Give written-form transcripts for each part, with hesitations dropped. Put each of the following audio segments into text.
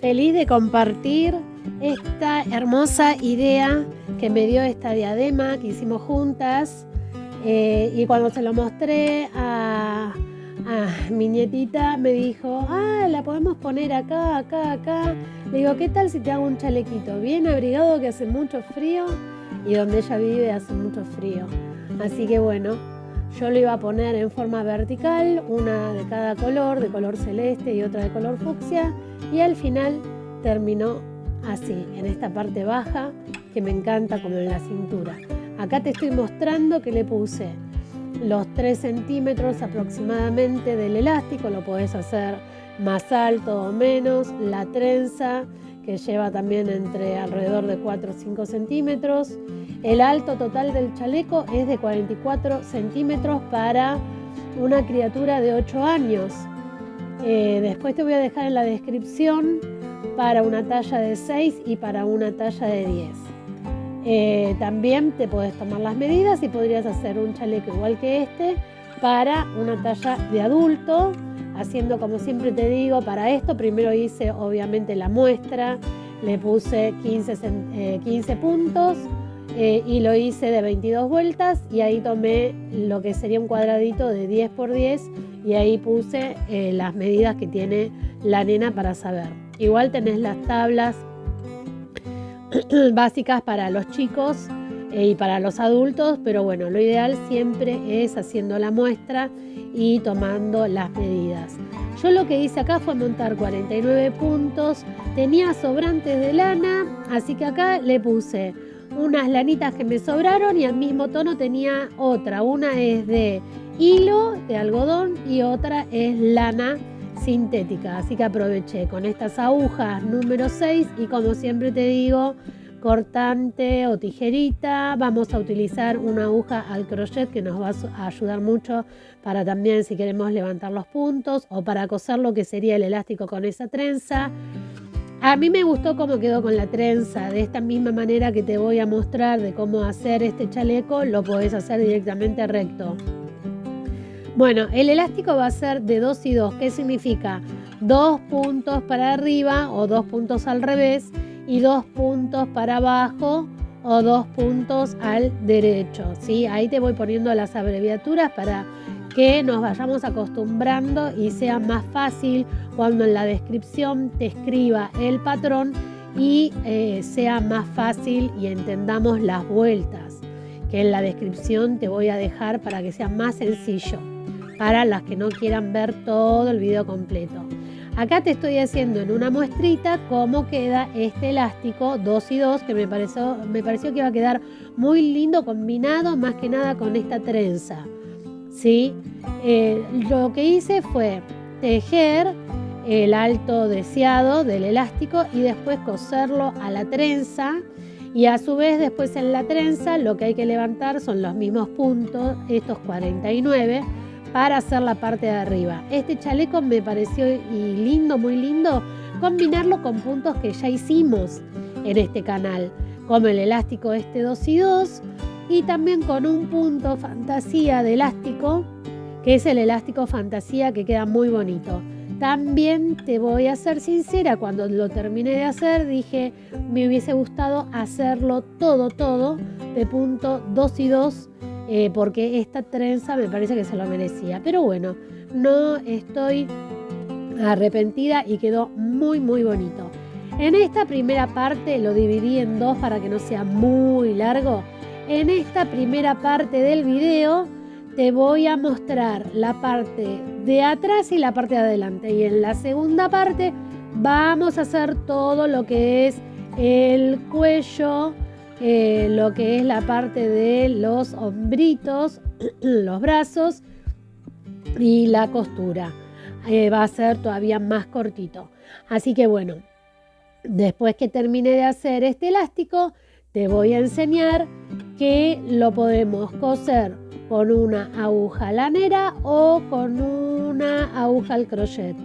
Feliz de compartir esta hermosa idea que me dio esta diadema que hicimos juntas, y cuando se lo mostré a mi nietita me dijo, la podemos poner acá. Le digo, ¿qué tal si te hago un chalequito bien abrigado que hace mucho frío? Y donde ella vive hace mucho frío. Así que bueno, yo lo iba a poner en forma vertical, una de cada color, de color celeste y otra de color fucsia, y al final terminó así, en esta parte baja que me encanta, como en la cintura. Acá te estoy mostrando que le puse los 3 centímetros aproximadamente del elástico, lo podés hacer más alto o menos, la trenza que lleva también entre alrededor de 4 o 5 centímetros. El alto total del chaleco es de 44 centímetros para una criatura de 8 años. Después te voy a dejar en la descripción para una talla de 6 y para una talla de 10. También te puedes tomar las medidas y podrías hacer un chaleco igual que este para una talla de adulto, haciendo como siempre te digo. Para esto primero hice obviamente la muestra, le puse 15 puntos y lo hice de 22 vueltas, y ahí tomé lo que sería un cuadradito de 10 por 10 y ahí puse las medidas que tiene la nena para saber. Igual tenés las tablas básicas para los chicos y para los adultos, pero bueno, lo ideal siempre es haciendo la muestra y tomando las medidas. Yo lo que hice acá fue montar 49 puntos, tenía sobrantes de lana, así que acá le puse unas lanitas que me sobraron y al mismo tono tenía otra, una es de hilo de algodón y otra es lana sintética, así que aproveché con estas agujas número 6 y, como siempre te digo, cortante o tijerita. Vamos a utilizar una aguja al crochet que nos va a ayudar mucho para también si queremos levantar los puntos o para coser lo que sería el elástico con esa trenza. A mí me gustó cómo quedó con la trenza. De esta misma manera que te voy a mostrar de cómo hacer este chaleco, lo podés hacer directamente recto. Bueno, el elástico va a ser de 2 y 2. ¿Qué significa? 2 puntos para arriba o 2 puntos al revés y 2 puntos para abajo o 2 puntos al derecho, ¿sí? Ahí te voy poniendo las abreviaturas para que nos vayamos acostumbrando y sea más fácil cuando en la descripción te escriba el patrón y sea más fácil y entendamos las vueltas, que en la descripción te voy a dejar para que sea más sencillo para las que no quieran ver todo el video completo. Acá te estoy haciendo en una muestrita cómo queda este elástico 2 y 2, que me pareció que iba a quedar muy lindo combinado más que nada con esta trenza, ¿sí? Lo que hice fue tejer el alto deseado del elástico y después coserlo a la trenza, y a su vez después en la trenza lo que hay que levantar son los mismos puntos, estos 49, para hacer la parte de arriba. Este chaleco me pareció lindo, muy lindo, combinarlo con puntos que ya hicimos en este canal, como el elástico este 2 y 2, y también con un punto fantasía de elástico, que es el elástico fantasía, que queda muy bonito. También te voy a ser sincera, cuando lo terminé de hacer dije, me hubiese gustado hacerlo todo de punto 2 y 2, porque esta trenza me parece que se lo merecía. Pero bueno, no estoy arrepentida y quedó muy bonito. En esta primera parte lo dividí en dos para que no sea muy largo. En esta primera parte del video te voy a mostrar la parte de atrás y la parte de adelante, y en la segunda parte vamos a hacer todo lo que es el cuello, lo que es la parte de los hombritos, los brazos y la costura. Va a ser todavía más cortito. Así que bueno, después que termine de hacer este elástico, te voy a enseñar que lo podemos coser con una aguja lanera o con una aguja al crochet.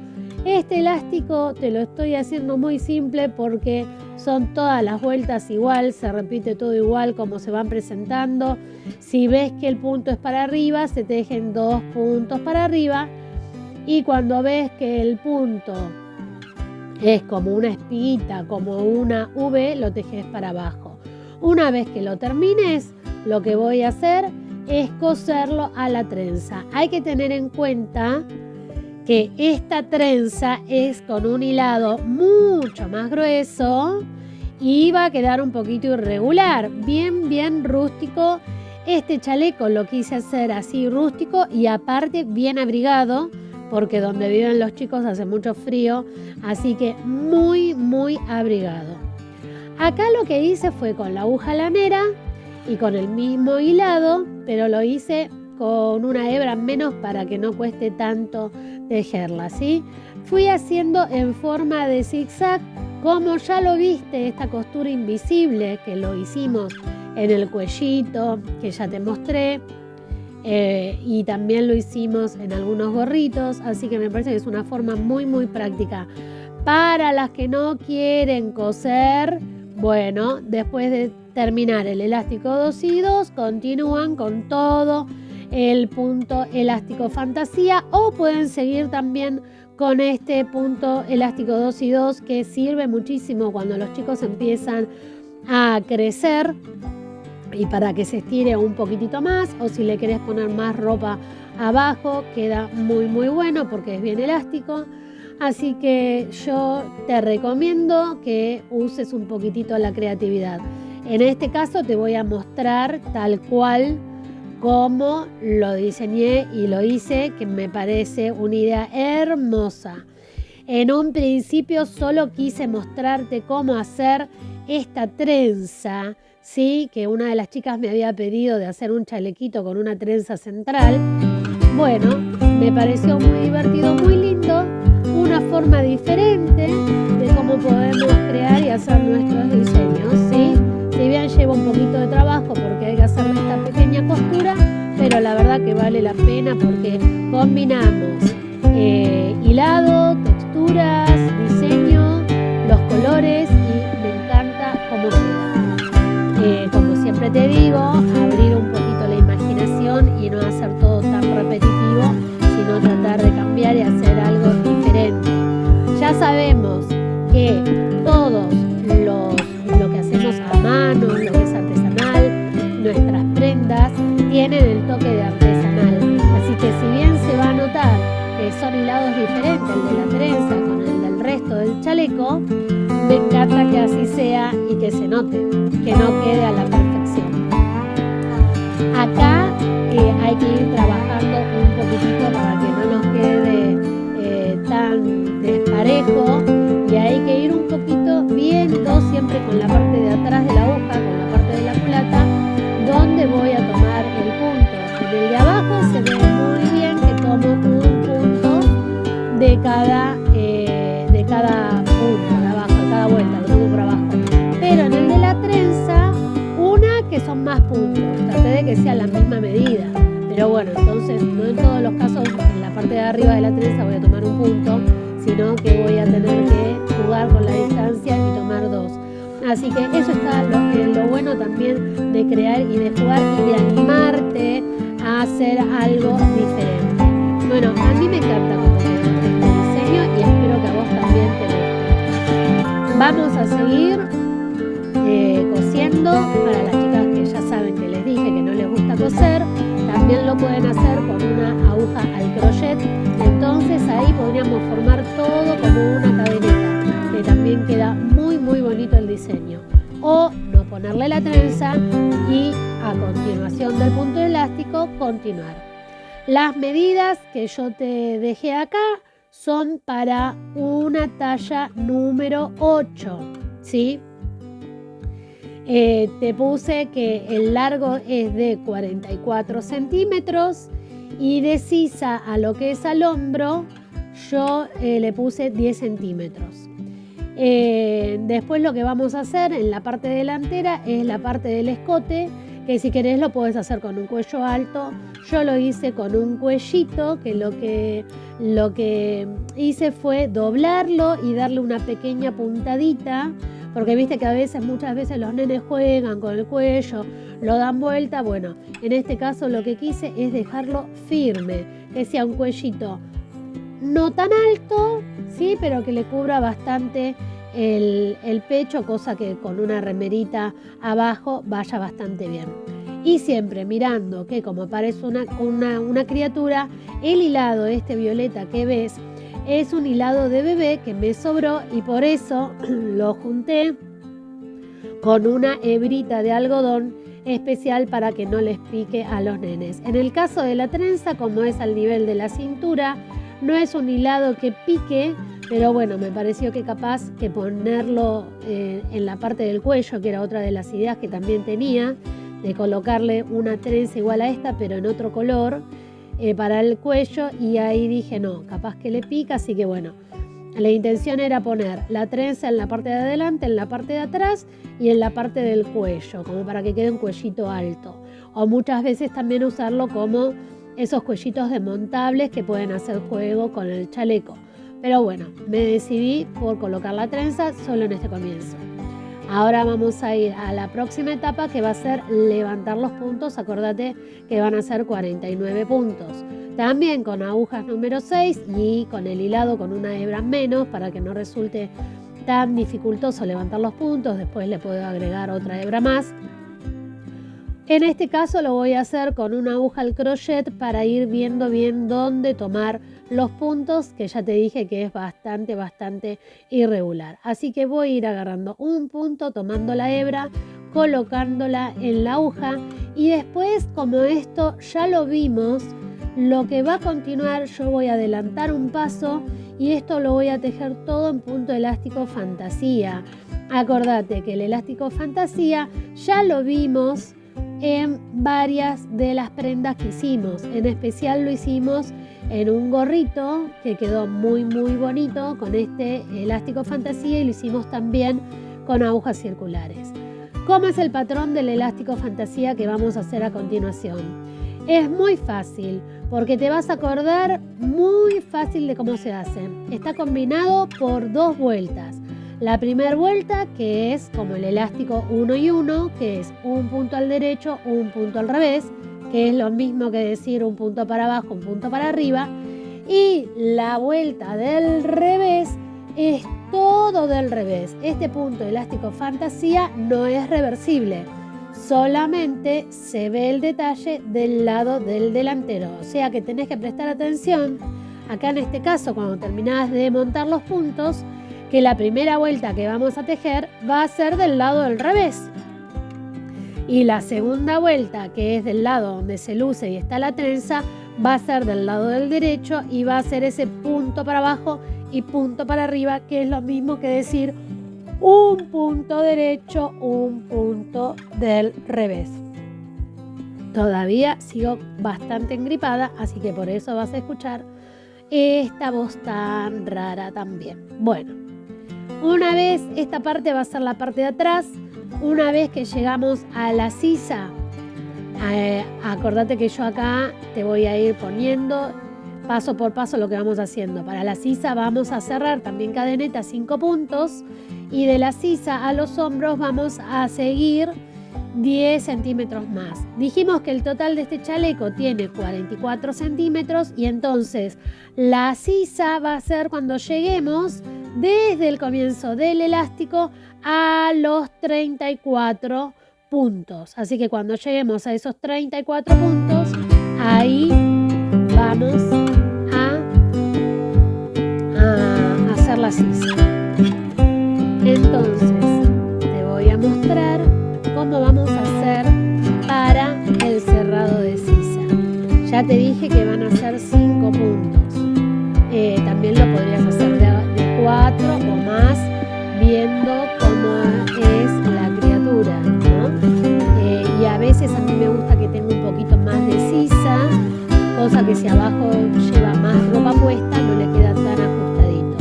Este elástico te lo estoy haciendo muy simple porque son todas las vueltas igual, se repite todo igual como se van presentando. Si ves que el punto es para arriba, se tejen 2 puntos para arriba, y cuando ves que el punto es como una espiguita, como una V, lo tejes para abajo. Una vez que lo termines, lo que voy a hacer es coserlo a la trenza. Hay que tener en cuenta que esta trenza es con un hilado mucho más grueso y va a quedar un poquito irregular, bien rústico. Este chaleco lo quise hacer así rústico y aparte bien abrigado, porque donde viven los chicos hace mucho frío, así que muy abrigado. Acá lo que hice fue con la aguja lanera y con el mismo hilado, pero lo hice con una hebra menos para que no cueste tanto tejerla, ¿sí? Fui haciendo en forma de zigzag, como ya lo viste, esta costura invisible que lo hicimos en el cuellito, que ya te mostré, y también lo hicimos en algunos gorritos, así que me parece que es una forma muy práctica. Para las que no quieren coser, bueno, después de terminar el elástico 2 y 2, continúan con todo el punto elástico fantasía o pueden seguir también con este punto elástico 2 y 2 que sirve muchísimo cuando los chicos empiezan a crecer y para que se estire un poquitito más, o si le querés poner más ropa abajo queda muy bueno porque es bien elástico. Así que yo te recomiendo que uses un poquitito la creatividad. En este caso te voy a mostrar tal cual como lo diseñé y lo hice, que me parece una idea hermosa. En un principio solo quise mostrarte cómo hacer esta trenza, ¿sí? Que una de las chicas me había pedido de hacer un chalequito con una trenza central. Bueno, me pareció muy divertido, muy lindo, una forma diferente de cómo podemos crear y hacer nuestros diseños, ¿sí? Si bien lleva un poquito de trabajo porque hay que hacerle esta pequeña costura, pero la verdad que vale la pena porque combinamos hilado, texturas, diseño, los colores y me encanta cómo queda. Como siempre te digo, abrir un poquito la imaginación y no hacer todo tan repetitivo, sino tratar de cambiar y hacer algo diferente. Ya sabemos que todos lo que hacemos a mano, lo que es artesanal, nuestras prendas tienen el toque de artesanal. Así que si bien se va a notar que son hilados diferentes, el de la trenza con el del resto del chaleco, me encanta que así sea y que se note, que no quede a la perfección. Acá hay que ir trabajando un poquitito para que no nos quede tan desparejo y hay que ir un poquito viendo siempre con la parte de atrás de la aguja, con la parte de la culata, donde voy a tomar el punto. En el de abajo se ve muy bien que tomo un punto de cada punto de abajo, de cada vuelta, lo tomo por abajo. Pero en el de la trenza, que son más puntos, traté de que sea la misma medida, pero bueno, entonces no en todos los casos en la parte de arriba de la trenza voy a tomar un punto, sino que voy a tener que jugar con la distancia y tomar 2. Así que eso está lo bueno también de crear y de jugar y de animarte a hacer algo diferente. Bueno, a mí me encanta cómo quedó este diseño y espero que a vos también te guste. Vamos a seguir cosiendo. Para las chicas que ya saben que les dije que no les gusta coser, también lo pueden hacer con una aguja al crochet. Entonces ahí podríamos formar todo como una cadeneta, que también queda muy bonito el diseño. O no ponerle la trenza y a continuación del punto elástico continuar. Las medidas que yo te dejé acá son para una talla número 8, ¿sí? Te puse que el largo es de 44 centímetros y de sisa a lo que es al hombro yo le puse 10 centímetros. Después lo que vamos a hacer en la parte delantera es la parte del escote, que si querés lo puedes hacer con un cuello alto. Yo lo hice con un cuellito, que lo que hice fue doblarlo y darle una pequeña puntadita, porque viste que muchas veces los nenes juegan con el cuello, lo dan vuelta. Bueno, en este caso lo que quise es dejarlo firme, que sea un cuellito no tan alto, ¿sí? Pero que le cubra bastante el pecho, cosa que con una remerita abajo vaya bastante bien. Y siempre mirando que como parece una criatura, el hilado este violeta que ves es un hilado de bebé que me sobró y por eso lo junté con una hebrita de algodón especial para que no les pique a los nenes. En el caso de la trenza, como es al nivel de la cintura, no es un hilado que pique, pero bueno, me pareció que capaz que ponerlo en la parte del cuello, que era otra de las ideas que también tenía, de colocarle una trenza igual a esta, pero en otro color, para el cuello, y ahí dije no, capaz que le pica, así que bueno, la intención era poner la trenza en la parte de adelante, en la parte de atrás y en la parte del cuello, como para que quede un cuellito alto. O muchas veces también usarlo como esos cuellitos desmontables que pueden hacer juego con el chaleco. Pero bueno, me decidí por colocar la trenza solo en este comienzo. Ahora vamos a ir a la próxima etapa, que va a ser levantar los puntos. Acordate que van a ser 49 puntos. También con agujas número 6 y con el hilado con una hebra menos para que no resulte tan dificultoso levantar los puntos. Después le puedo agregar otra hebra más. En este caso lo voy a hacer con una aguja al crochet para ir viendo bien dónde tomar los puntos, que ya te dije que es bastante irregular. Así que voy a ir agarrando un punto, tomando la hebra, colocándola en la aguja y después, como esto ya lo vimos, lo que va a continuar, yo voy a adelantar un paso y esto lo voy a tejer todo en punto elástico fantasía. Acordate que el elástico fantasía ya lo vimos en varias de las prendas que hicimos. En especial lo hicimos en un gorrito que quedó muy bonito con este elástico fantasía y lo hicimos también con agujas circulares. ¿Cómo es el patrón del elástico fantasía que vamos a hacer a continuación? Es muy fácil porque te vas a acordar muy fácil de cómo se hace. Está combinado por 2 vueltas. La primera vuelta, que es como el elástico 1 y 1, que es un punto al derecho, un punto al revés, que es lo mismo que decir un punto para abajo, un punto para arriba. Y la vuelta del revés es todo del revés. Este punto elástico fantasía no es reversible, solamente se ve el detalle del lado del delantero. O sea que tenés que prestar atención, acá en este caso, cuando terminás de montar los puntos, que la primera vuelta que vamos a tejer va a ser del lado del revés. Y la segunda vuelta, que es del lado donde se luce y está la trenza, va a ser del lado del derecho y va a ser ese punto para abajo y punto para arriba, que es lo mismo que decir un punto derecho, un punto del revés. Todavía sigo bastante engripada, así que por eso vas a escuchar esta voz tan rara también. Bueno, una vez esta parte va a ser la parte de atrás. Una vez que llegamos a la sisa, acordate que yo acá te voy a ir poniendo paso por paso lo que vamos haciendo. Para la sisa vamos a cerrar también cadeneta 5 puntos y de la sisa a los hombros vamos a seguir 10 centímetros más. Dijimos que el total de este chaleco tiene 44 centímetros y entonces la sisa va a ser cuando lleguemos desde el comienzo del elástico a los 34 puntos. Así que cuando lleguemos a esos 34 puntos, ahí vamos a hacer la sisa. Entonces, te voy a mostrar cómo vamos a hacer para el cerrado de sisa. Ya te dije que van a ser 5 puntos. También lo podrías hacer de 4 o más, viendo cómo es la criatura, ¿no? Y a veces a mí me gusta que tenga un poquito más de sisa, cosa que si abajo lleva más ropa puesta no le queda tan ajustadito.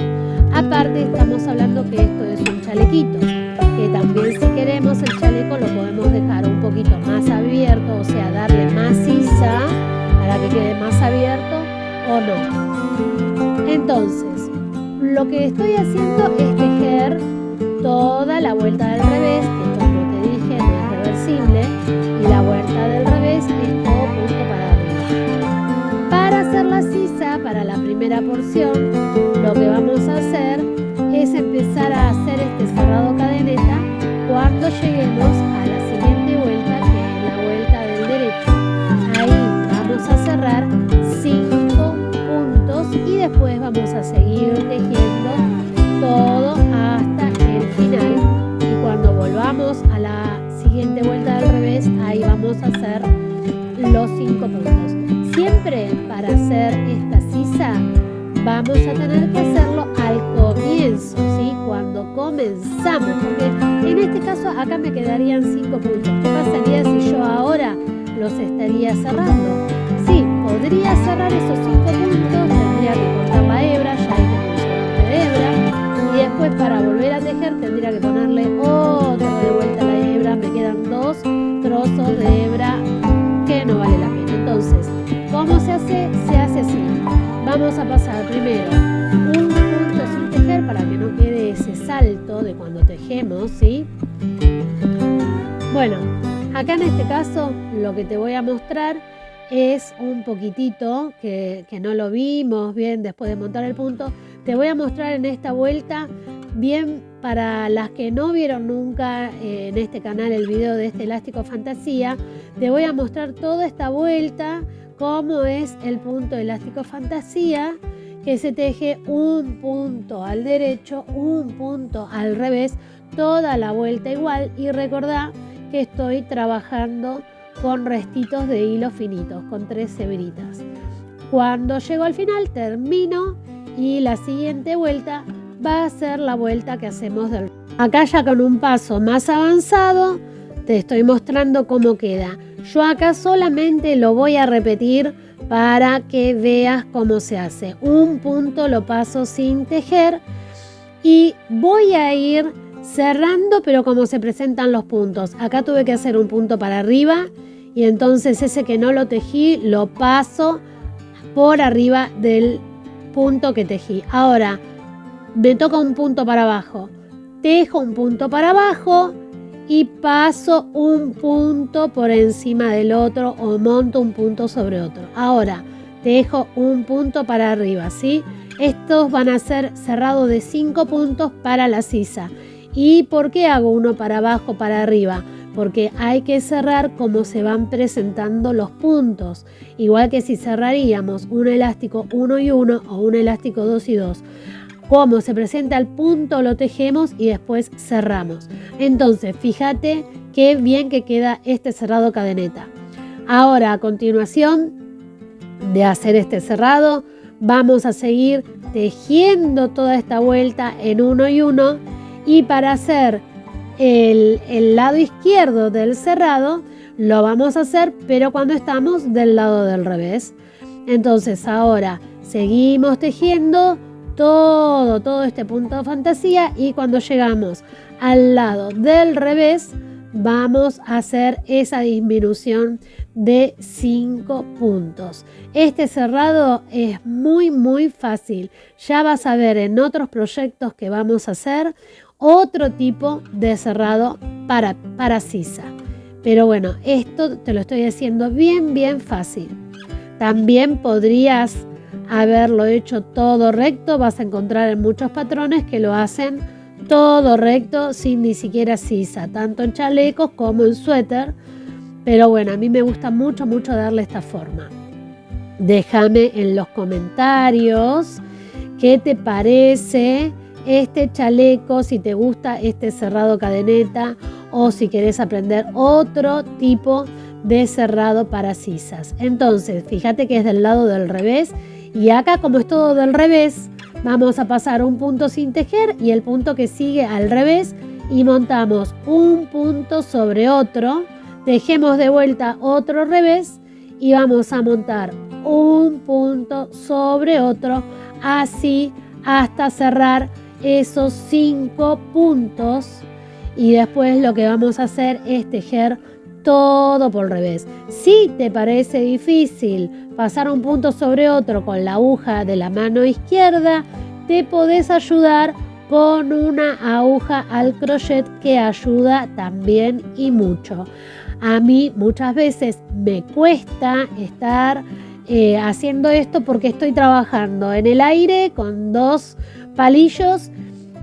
Aparte estamos hablando que esto es un chalequito, que también si queremos el chaleco lo podemos dejar un poquito más abierto, o sea, darle más sisa para que quede más abierto o no. Entonces, lo que estoy haciendo es tejer toda la vuelta del revés, que como te dije no es reversible, y la vuelta del revés es todo punto para arriba. Para hacer la sisa, para la primera primera porción, lo que vamos a hacer es empezar a hacer este cerrado cadeneta cuando lleguemos a la siguiente vuelta, que es la vuelta del derecho. Ahí vamos a cerrar 5 puntos y después vamos a seguir tejiendo todo hasta el final. Y cuando volvamos a la siguiente vuelta del revés, ahí vamos a hacer los 5 puntos. Siempre para hacer esta sisa vamos a tener que hacerlo al comienzo, ¿sí? Cuando comenzamos, porque en este caso acá me quedarían 5 puntos. ¿Qué pasaría si yo ahora los estaría cerrando? Sí, podría cerrar esos 5 puntos, tendría que cortar la hebra, ya hay que poner de hebra, y después para volver a tejer tendría que ponerle otro de vuelta a la hebra. Me quedan 2 trozos de hebra que no vale la pena. Entonces, ¿cómo se hace? Se hace así. Vamos a pasar primero un punto sin tejer para que no quede ese salto de cuando tejemos, ¿sí? Bueno, acá en este caso lo que te voy a mostrar es un poquitito que no lo vimos bien después de montar el punto. Te voy a mostrar en esta vuelta, bien para las que no vieron nunca en este canal el video de este elástico fantasía, te voy a mostrar toda esta vuelta, cómo es el punto elástico fantasía, que se teje un punto al derecho, un punto al revés, toda la vuelta igual. Y recordá que estoy trabajando con restitos de hilo finitos, con 3 hebritas. Cuando llego al final termino y la siguiente vuelta va a ser la vuelta que hacemos del... Acá ya con un paso más avanzado te estoy mostrando cómo queda. Yo acá solamente lo voy a repetir para que veas cómo se hace. Un punto lo paso sin tejer y voy a ir cerrando, pero como se presentan los puntos. Acá tuve que hacer un punto para arriba y entonces ese que no lo tejí lo paso por arriba del punto que tejí. Ahora me toca un punto para abajo, tejo un punto para abajo y paso un punto por encima del otro o monto un punto sobre otro. Ahora tejo un punto para arriba, ¿sí? Estos van a ser cerrados de 5 puntos para la sisa. ¿Y por qué hago uno para abajo, para arriba? Porque hay que cerrar como se van presentando los puntos. Igual que si cerraríamos un elástico 1 y 1 o un elástico 2 y 2. Como se presenta el punto lo tejemos y después cerramos. Entonces fíjate qué bien que queda este cerrado cadeneta. Ahora a continuación de hacer este cerrado vamos a seguir tejiendo toda esta vuelta en 1 y 1 y para hacer el lado izquierdo del cerrado lo vamos a hacer pero cuando estamos del lado del revés. Entonces ahora seguimos tejiendo todo este punto de fantasía y cuando llegamos al lado del revés vamos a hacer esa disminución de 5 puntos. Este cerrado es muy fácil. Ya vas a ver en otros proyectos que vamos a hacer otro tipo de cerrado para sisa. Pero bueno, esto te lo estoy haciendo bien fácil. También podrías haberlo hecho todo recto. Vas a encontrar en muchos patrones que lo hacen todo recto sin ni siquiera sisa, tanto en chalecos como en suéter. Pero bueno, a mí me gusta mucho darle esta forma. Déjame en los comentarios qué te parece este chaleco, si te gusta este cerrado cadeneta o si querés aprender otro tipo de cerrado para sisas. Entonces, fíjate que es del lado del revés y acá como es todo del revés, vamos a pasar un punto sin tejer y el punto que sigue al revés y montamos un punto sobre otro, tejemos de vuelta otro revés y vamos a montar un punto sobre otro, así hasta cerrar esos 5 puntos y después lo que vamos a hacer es tejer todo por revés. Si te parece difícil pasar un punto sobre otro con la aguja de la mano izquierda, te podés ayudar con una aguja al crochet que ayuda también y mucho. A mí muchas veces me cuesta estar haciendo esto porque estoy trabajando en el aire con 2 palillos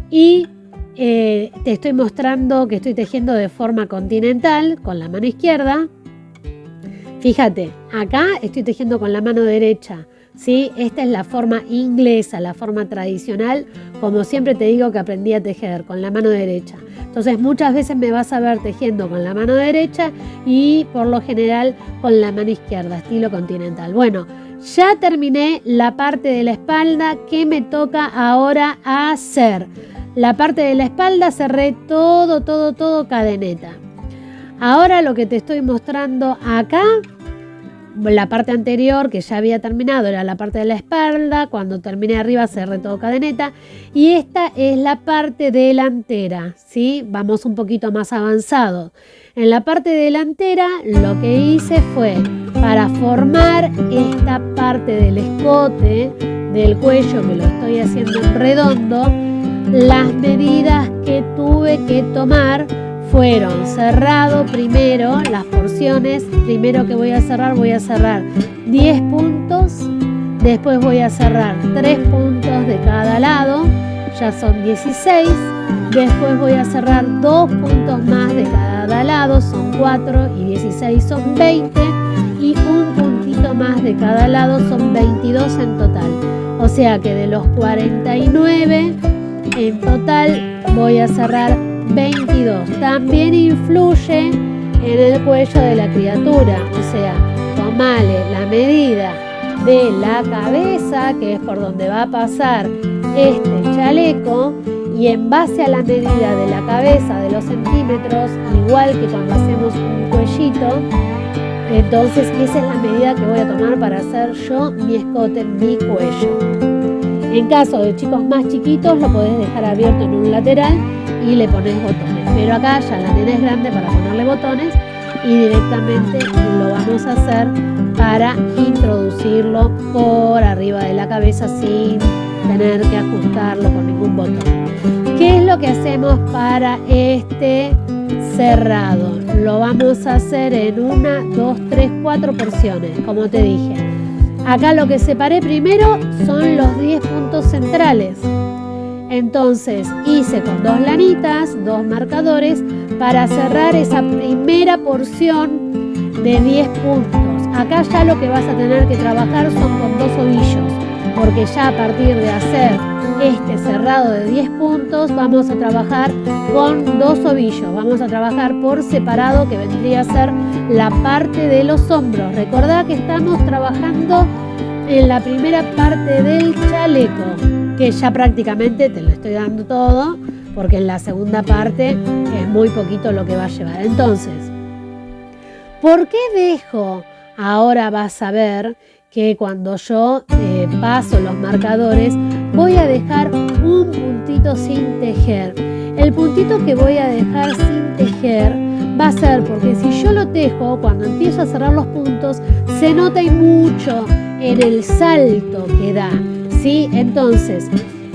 y te estoy mostrando que estoy tejiendo de forma continental con la mano izquierda. Fíjate, acá estoy tejiendo con la mano derecha, ¿sí? Esta es la forma inglesa, la forma tradicional, como siempre te digo que aprendí a tejer con la mano derecha. Entonces muchas veces me vas a ver tejiendo con la mano derecha y por lo general con la mano izquierda, estilo continental. Bueno, ya terminé la parte de la espalda. ¿Qué me toca ahora hacer? La parte de la espalda cerré todo cadeneta. Ahora lo que te estoy mostrando acá, la parte anterior que ya había terminado era la parte de la espalda. Cuando terminé arriba cerré todo cadeneta. Y esta es la parte delantera, ¿sí? Vamos un poquito más avanzados. En la parte delantera lo que hice fue, para formar esta parte del escote del cuello, que lo estoy haciendo en redondo, las medidas que tuve que tomar fueron cerrado primero, las porciones, primero que voy a cerrar 10 puntos, después voy a cerrar 3 puntos de cada lado, ya son 16, después voy a cerrar 2 puntos más de cada lado, son 4 y 16 son 20 y un puntito más de cada lado son 22 en total. O sea que de los 49 en total voy a cerrar 22. También influye en el cuello de la criatura, o sea, tomale la medida de la cabeza, que es por donde va a pasar este chaleco, y en base a la medida de la cabeza de los centímetros, igual que cuando hacemos un cuellito, entonces esa es la medida que voy a tomar para hacer yo mi escote, mi cuello. En caso de chicos más chiquitos lo podés dejar abierto en un lateral y le pones botones, pero acá ya la tenés grande para ponerle botones y directamente lo vamos a hacer para introducirlo por arriba de la cabeza sin tener que ajustarlo con ningún botón. ¿Qué es lo que hacemos para este cerrado? Lo vamos a hacer en 1, 2, 3, 4 porciones, como te dije. Acá lo que separé primero son los 10 puntos centrales. Entonces hice con 2 lanitas, 2 marcadores para cerrar esa primera porción de 10 puntos. Acá ya lo que vas a tener que trabajar son con 2 ovillos, porque ya a partir de hacer este cerrado de 10 puntos vamos a trabajar con 2 ovillos. Vamos a trabajar por separado, que vendría a ser la parte de los hombros. Recordá que estamos trabajando en la primera parte del chaleco, que ya prácticamente te lo estoy dando todo, porque en la segunda parte es muy poquito lo que va a llevar. Entonces, ¿por qué dejo? Ahora vas a ver que cuando yo paso los marcadores voy a dejar un puntito sin tejer. El puntito que voy a dejar sin tejer va a ser porque si yo lo tejo, cuando empiezo a cerrar los puntos, se nota y mucho en el salto que da, ¿sí? Entonces,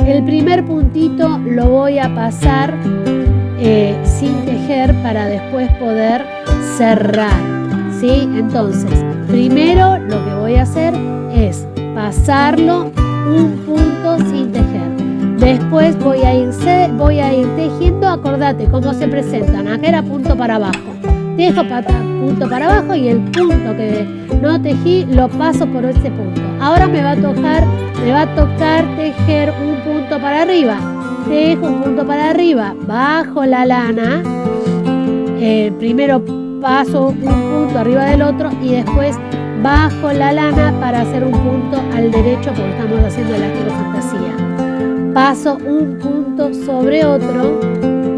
el primer puntito lo voy a pasar sin tejer para después poder cerrar, ¿sí? Entonces, primero lo que voy a hacer es pasarlo un punto sin tejer. Después voy a ir tejiendo, acordate cómo se presentan. Acá era punto para abajo. Tejo punto para abajo y el punto que no tejí lo paso por ese punto. Ahora me va a tocar tejer un punto para arriba. Tejo un punto para arriba, bajo la lana. Primero paso un punto arriba del otro y después bajo la lana para hacer un punto al derecho porque estamos haciendo elástico fantasía. Paso un punto sobre otro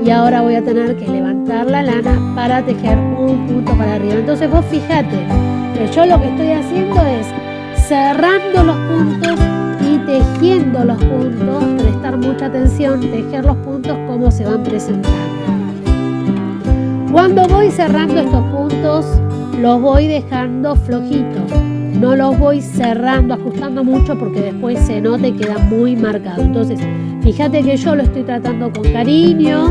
y ahora voy a tener que levantar la lana para tejer un punto para arriba. Entonces vos fíjate que yo lo que estoy haciendo es cerrando los puntos y tejiendo los puntos, prestar mucha atención, tejer los puntos como se van presentando. Cuando voy cerrando estos puntos, los voy dejando flojitos. No los voy cerrando, ajustando mucho porque después se nota y queda muy marcado. Entonces, fíjate que yo lo estoy tratando con cariño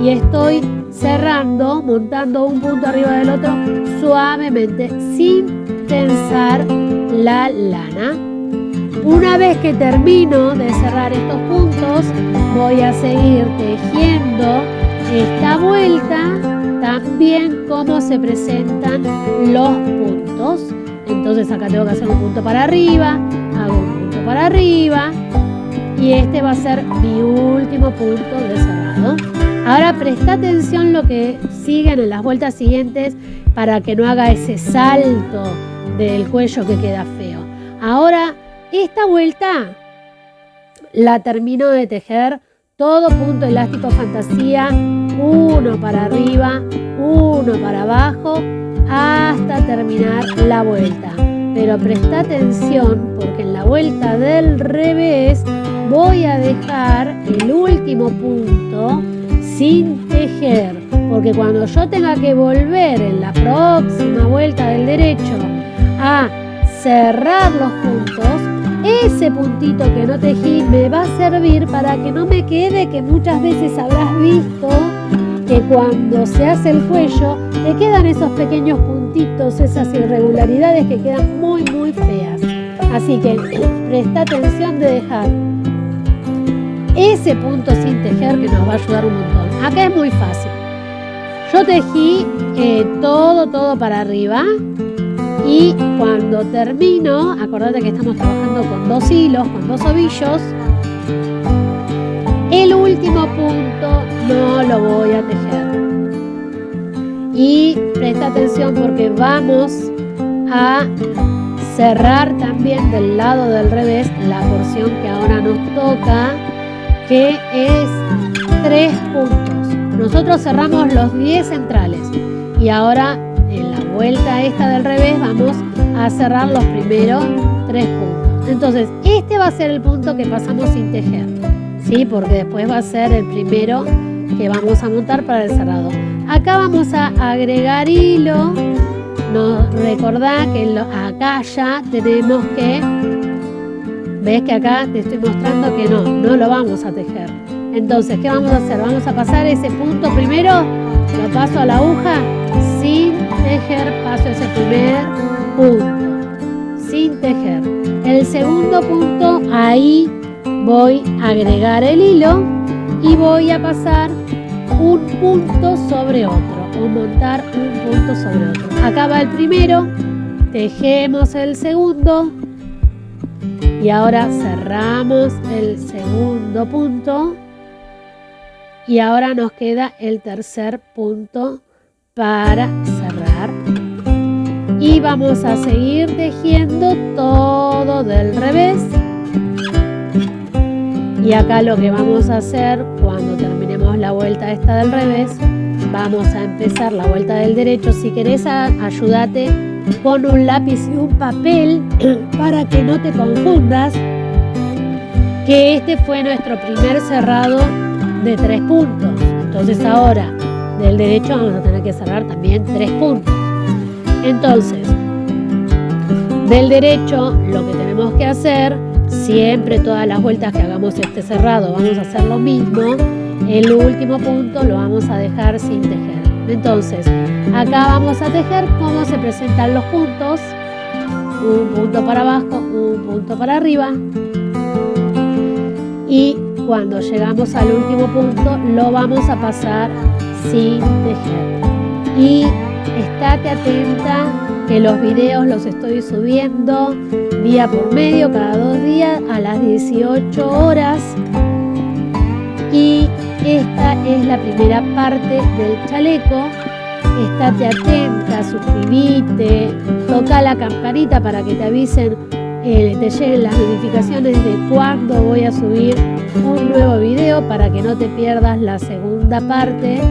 y estoy cerrando, montando un punto arriba del otro suavemente, sin tensar la lana. Una vez que termino de cerrar estos puntos, voy a seguir tejiendo esta vuelta también como se presentan los puntos. Entonces acá tengo que hacer un punto para arriba, hago un punto para arriba y este va a ser mi último punto de cerrado. Ahora presta atención lo que siguen en las vueltas siguientes para que no haga ese salto del cuello que queda feo. Ahora esta vuelta la termino de tejer todo punto elástico fantasía, uno para arriba, uno para abajo, hasta terminar la vuelta. Pero presta atención porque en la vuelta del revés voy a dejar el último punto sin tejer, porque cuando yo tenga que volver en la próxima vuelta del derecho a cerrar los puntos, ese puntito que no tejí me va a servir para que no me quede, que muchas veces habrás visto que cuando se hace el cuello te quedan esos pequeños puntitos, esas irregularidades que quedan muy feas. Así que presta atención de dejar ese punto sin tejer, que nos va a ayudar un montón. Acá es muy fácil. Yo tejí todo para arriba y cuando termino, acordate que estamos trabajando con 2 hilos, con 2 ovillos, el último punto no lo voy a tejer. Y presta atención porque vamos a cerrar también del lado del revés la porción que ahora nos toca, que es 3 puntos. Nosotros cerramos los 10 centrales y ahora en la vuelta esta del revés vamos a cerrar los primeros 3 puntos. Entonces este va a ser el punto que pasamos sin tejer, ¿sí? Porque después va a ser el primero que vamos a montar para el cerrado. Acá vamos a agregar hilo. Nos recordá que acá ya tenemos que, ves que acá te estoy mostrando que no lo vamos a tejer. Entonces, ¿qué vamos a hacer? Vamos a pasar ese punto primero, lo paso a la aguja sin tejer, paso ese primer punto sin tejer. El segundo punto, ahí voy a agregar el hilo y voy a pasar un punto sobre otro o montar un punto sobre otro. Acá va el primero, tejemos el segundo y ahora cerramos el segundo punto y ahora nos queda el tercer punto para cerrar y vamos a seguir tejiendo todo del revés. Y acá lo que vamos a hacer cuando terminemos la vuelta esta del revés, vamos a empezar la vuelta del derecho. Si querés, ayúdate con un lápiz y un papel para que no te confundas, que este fue nuestro primer cerrado de 3 puntos. Entonces ahora del derecho vamos a tener que cerrar también 3 puntos. Entonces, del derecho lo que tenemos que hacer, siempre todas las vueltas que hagamos este cerrado vamos a hacer lo mismo. El último punto lo vamos a dejar sin tejer. Entonces, acá vamos a tejer cómo se presentan los puntos. Un punto para abajo, un punto para arriba. Y cuando llegamos al último punto, lo vamos a pasar sin tejer. Y estate atenta que los videos los estoy subiendo día por medio, cada 2 días a las 18 horas. Y esta es la primera parte del chaleco. Estate atenta, suscribite, toca la campanita para que te avisen, te lleguen las notificaciones de cuando voy a subir un nuevo video, para que no te pierdas la segunda parte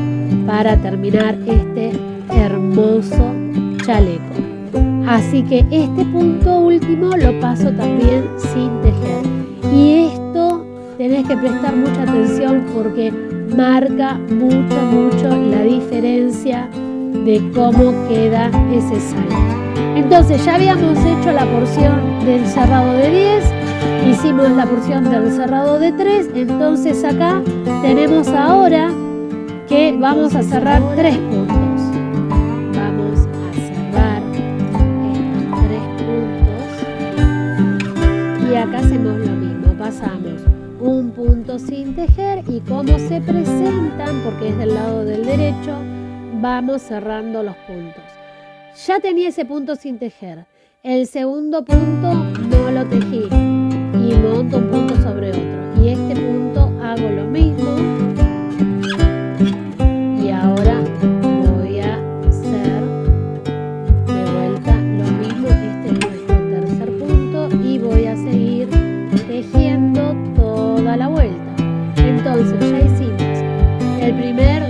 para terminar este hermoso chaleco. Así que este punto último lo paso también sin tejer. Y esto tenés que prestar mucha atención porque marca mucho la diferencia de cómo queda ese salto. Entonces ya habíamos hecho la porción del cerrado de 10, hicimos la porción del cerrado de 3, entonces acá tenemos ahora que vamos a cerrar 3 puntos. Vamos a cerrar estos 3 puntos hacemos lo mismo, pasamos un punto sin tejer y como se presentan, porque es del lado del derecho, vamos cerrando los puntos. Ya tenía ese punto sin tejer. El segundo punto no lo tejí y monto un punto sobre otro. Y este punto hago lo mismo. Y ahora voy a hacer de vuelta lo mismo. Este es nuestro tercer punto y voy a seguir tejiendo toda la vuelta. Entonces ya hicimos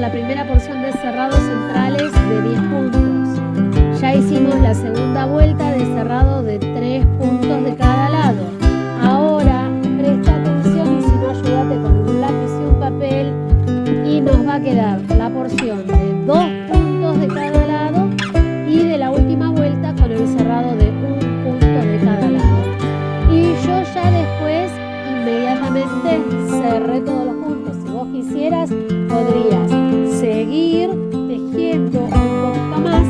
la primera porción de cerrados centrales de 10 puntos. Ya hicimos la segunda vuelta de cerrado de 3 puntos de cada lado. Ahora presta atención y si no, ayúdate con un lápiz y un papel y nos va a quedar la porción de 2 puntos de cada lado y de la última vuelta con el cerrado de 1 punto de cada lado. Y yo ya después inmediatamente cerré todos los puntos. Si vos quisieras, podrías seguir tejiendo un poquito más.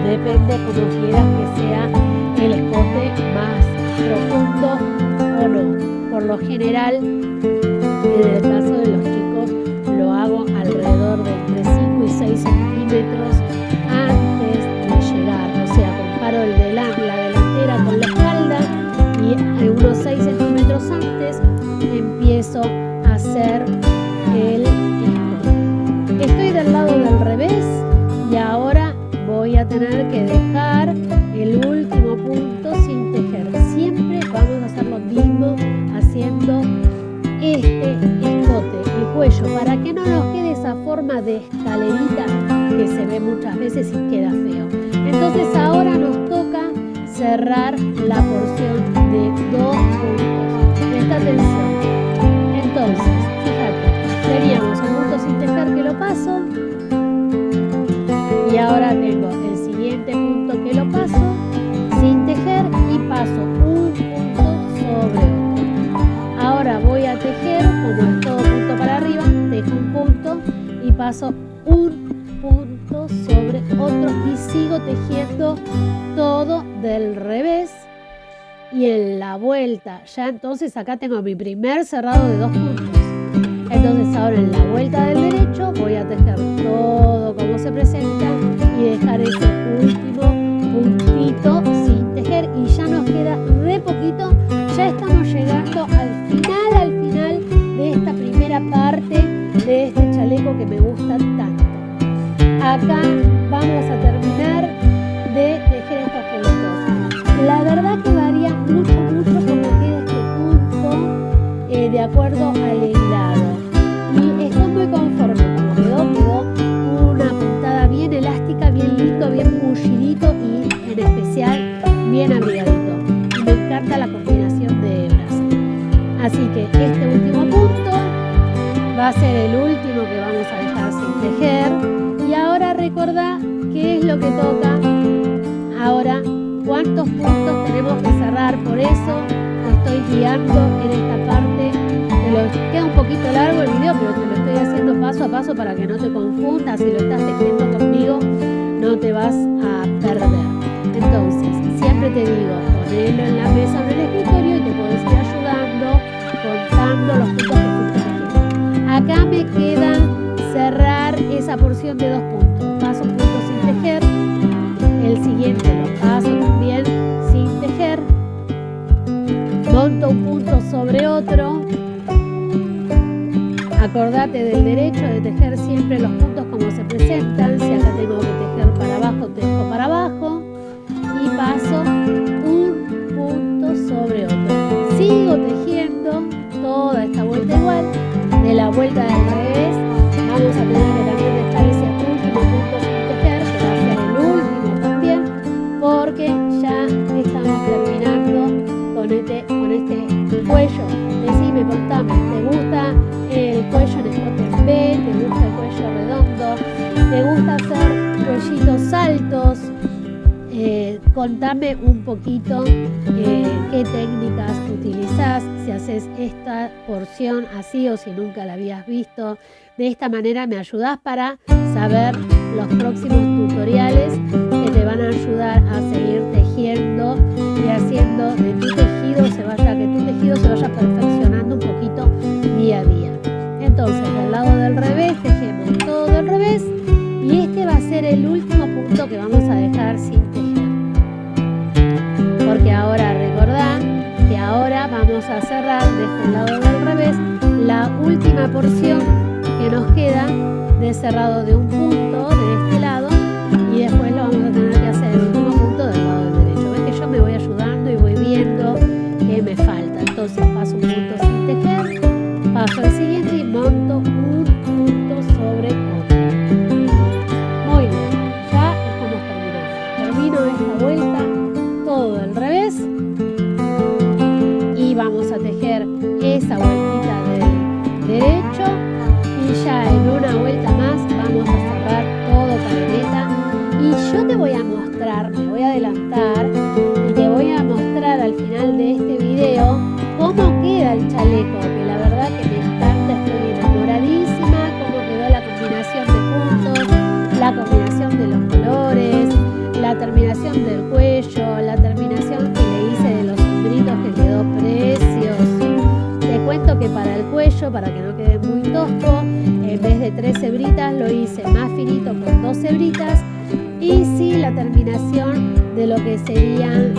Depende como quieras que sea el escote más profundo o no. Por lo general, en el caso de los chicos, lo hago alrededor de entre 5 y 6 centímetros antes de llegar. O sea, comparo la delantera con la espalda y unos 6 centímetros antes empiezo a hacer el escote. Estoy del lado del revés y ahora voy a tener que dejar el último punto sin tejer. Siempre vamos a hacer lo mismo haciendo este escote, el cuello, para que no nos quede esa forma de escalerita que se ve muchas veces y queda feo. Entonces ahora nos toca cerrar la porción de 2 puntos. Presta atención. Entonces, fíjate, teníamos un punto sin tejer que lo paso y ahora tengo el siguiente punto que lo paso sin tejer y paso un punto sobre otro. Ahora voy a tejer, como es todo punto para arriba, tejo un punto y paso un punto sobre otro y sigo tejiendo todo del revés. Y en la vuelta, ya entonces acá tengo mi primer cerrado de 2 puntos. Entonces ahora en la vuelta del derecho voy a tejer todo como se presenta y dejar ese último puntito sin tejer y ya nos queda re poquito. Ya estamos llegando al final de esta primera parte de este chaleco que me gusta tanto. Acá vamos a terminar de tejer estos puntos. La verdad que varía mucho cómo queda este punto de acuerdo al hilado. Y estoy muy conforme como quedó una puntada bien elástica, bien lindo, bien mullidito y en especial bien abrigadito. Y me encanta la combinación de hebras. Así que este último punto va a ser el último que vamos a dejar sin tejer. Y ahora recordá qué es lo que toca. Ahora, cuántos puntos tenemos que cerrar. Por eso te estoy guiando en esta parte. Queda un poquito largo el video, pero te lo estoy haciendo paso a paso para que no te confundas. Si lo estás tejiendo conmigo, no te vas a perder. Entonces, siempre te digo, ponelo en la mesa o en el escritorio y te puedes ir ayudando contando los puntos que fuiste tejiendo. Acá me queda cerrar esa porción de 2 puntos. Paso un punto sin tejer. El siguiente lo paso también sin tejer. Monto un punto sobre otro. Acordate del derecho de tejer siempre los puntos como se presentan. Si acá tengo que tejer para abajo, tejo para abajo. Y paso un punto sobre otro. Sigo tejiendo toda esta vuelta igual. De la vuelta del revés vamos a tener que también dejar ese último punto sin tejer, que va a ser el último también, porque ya estamos terminando con este cuello. Decime, contame, ¿te gusta el cuello en escote V? ¿Te gusta el cuello redondo? ¿Te gusta hacer cuellitos altos? Contame un poquito qué técnicas utilizás, si haces esta porción así o si nunca la habías visto. De esta manera me ayudás para saber los próximos tutoriales que te van a ayudar a seguir tejiendo y haciendo de tu tejido que tu tejido se vaya perfeccionando un poquito día a día. Entonces, del lado del revés, tejemos todo del revés y este va a ser el último punto que vamos a dejar sin tejer. Porque ahora recordá que ahora vamos a cerrar desde el lado del revés la última porción que nos queda de cerrado de un punto de este lado y después lo vamos a tener que hacer el último punto del lado del derecho. Ves que yo me voy ayudando y voy viendo qué me falta. Entonces paso un punto sin tejer, paso al siguiente y monto un punto sobre otro. Muy bien, ya estamos terminando. Termino esta vuelta todo del revés y vamos a tejer esa vueltita del derecho y ya en una vuelta más vamos a cerrar todo cadeneta y yo te voy a mostrar, me voy a adelantar y te voy a mostrar al final de este video cómo queda el chaleco, que la verdad que me encanta, estoy enamoradísima, cómo quedó la combinación de puntos, la combinación de los colores, la terminación del cuello, la terminación que le hice de los sombritos que quedó precioso. Te cuento que para el cuello, para que no quede muy tosco, en vez de 3 hebritas lo hice más finito con 2 hebritas y sí la terminación de lo que serían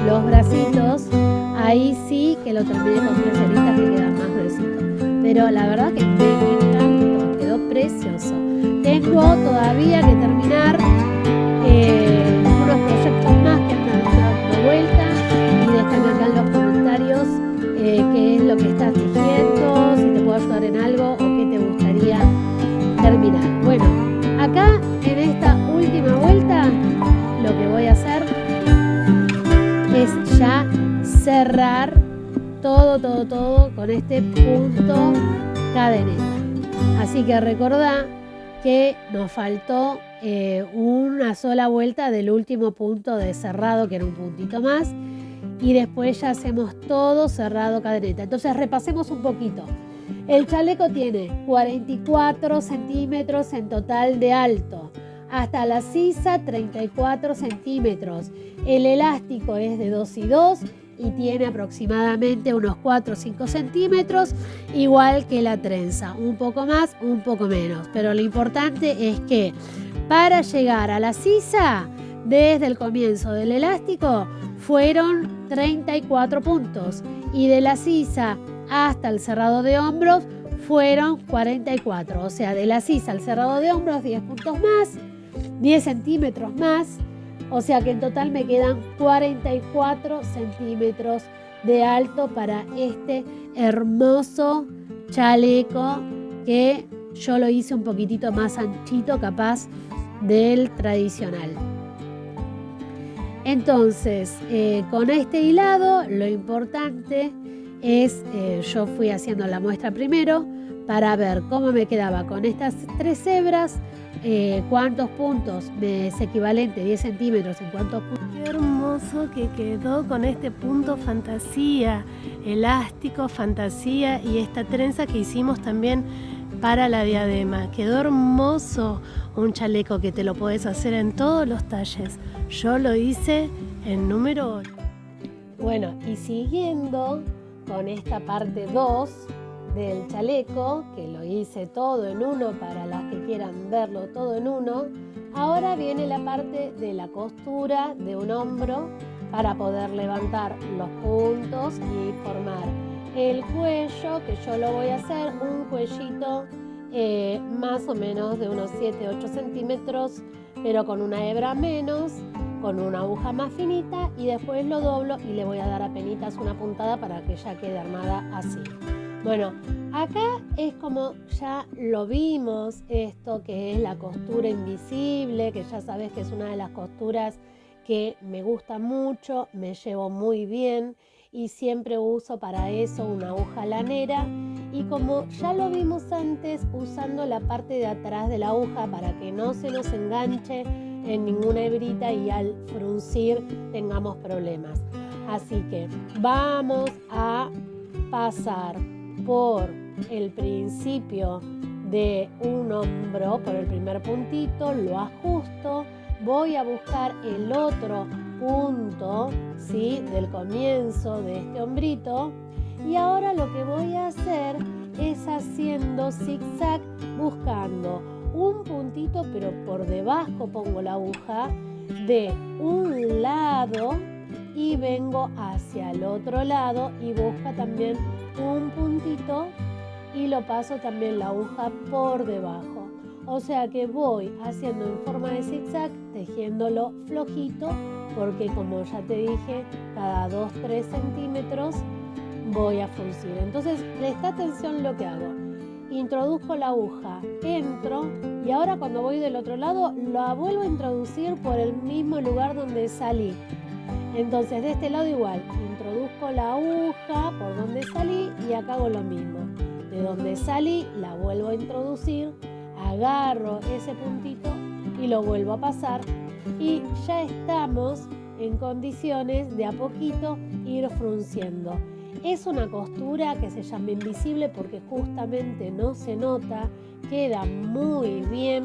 los bracitos, ahí sí que lo terminé con 3 hebritas que quedan más gruesitos. Pero la verdad que me encantó, quedó precioso. Tengo todavía que terminar unos proyectos más que andan dando vuelta y déjame acá en los comentarios qué es lo que estás tejiendo, si te puedo ayudar en algo o qué te gustaría terminar. Bueno, acá en esta última vuelta lo que voy a hacer es ya cerrar todo con este punto cadeneta. Así que recordá que nos faltó una sola vuelta del último punto de cerrado, que era un puntito más, y después ya hacemos todo cerrado cadeneta. Entonces repasemos un poquito. El chaleco tiene 44 centímetros en total de alto, hasta la sisa 34 centímetros. El elástico es de 2 y 2 y tiene aproximadamente unos 4 o 5 centímetros, igual que la trenza, un poco más, un poco menos. Pero lo importante es que para llegar a la sisa, desde el comienzo del elástico, fueron 34 puntos y de la sisa hasta el cerrado de hombros fueron 44. O sea, de la sisa al cerrado de hombros 10 puntos más, 10 centímetros más. O sea que en total me quedan 44 centímetros de alto para este hermoso chaleco que yo lo hice un poquitito más anchito capaz del tradicional. Entonces, con este hilado lo importante es, yo fui haciendo la muestra primero para ver cómo me quedaba con estas 3 hebras, cuántos puntos es equivalente, 10 centímetros en cuántos puntos. Qué hermoso que quedó con este punto fantasía, elástico fantasía y esta trenza que hicimos también para la diadema. Quedó hermoso, un chaleco que te lo puedes hacer en todos los talles. Yo lo hice en número 8. Bueno, y siguiendo con esta parte 2 del chaleco, que lo hice todo en uno para las que quieran verlo todo en uno, ahora viene la parte de la costura de un hombro para poder levantar los puntos y formar el cuello, que yo lo voy a hacer un cuellito más o menos de unos 7-8 centímetros, pero con una hebra menos, con una aguja más finita, y después lo doblo y le voy a dar apenitas una puntada para que ya quede armada así. Bueno, acá es como ya lo vimos, esto que es la costura invisible, que ya sabes que es una de las costuras que me gusta mucho, me llevo muy bien y siempre uso para eso una aguja lanera. Y como ya lo vimos antes, usando la parte de atrás de la aguja para que no se nos enganche en ninguna hebrita y al fruncir tengamos problemas. Así que vamos a pasar por el principio de un hombro, por el primer puntito, lo ajusto, voy a buscar el otro punto, ¿sí?, del comienzo de este hombrito. Y ahora lo que voy a hacer es haciendo zigzag, buscando un puntito, pero por debajo pongo la aguja de un lado y vengo hacia el otro lado y busco también un puntito y lo paso también la aguja por debajo. O sea que voy haciendo en forma de zigzag, tejiéndolo flojito, porque como ya te dije, cada 2-3 centímetros voy a fruncir. Entonces, presta atención lo que hago. Introduzco la aguja, entro y ahora cuando voy del otro lado la vuelvo a introducir por el mismo lugar donde salí. Entonces, de este lado igual, introduzco la aguja por donde salí y acá hago lo mismo. De donde salí la vuelvo a introducir, agarro ese puntito y lo vuelvo a pasar y ya estamos en condiciones de a poquito ir frunciendo. Es una costura que se llama invisible porque justamente no se nota, queda muy bien,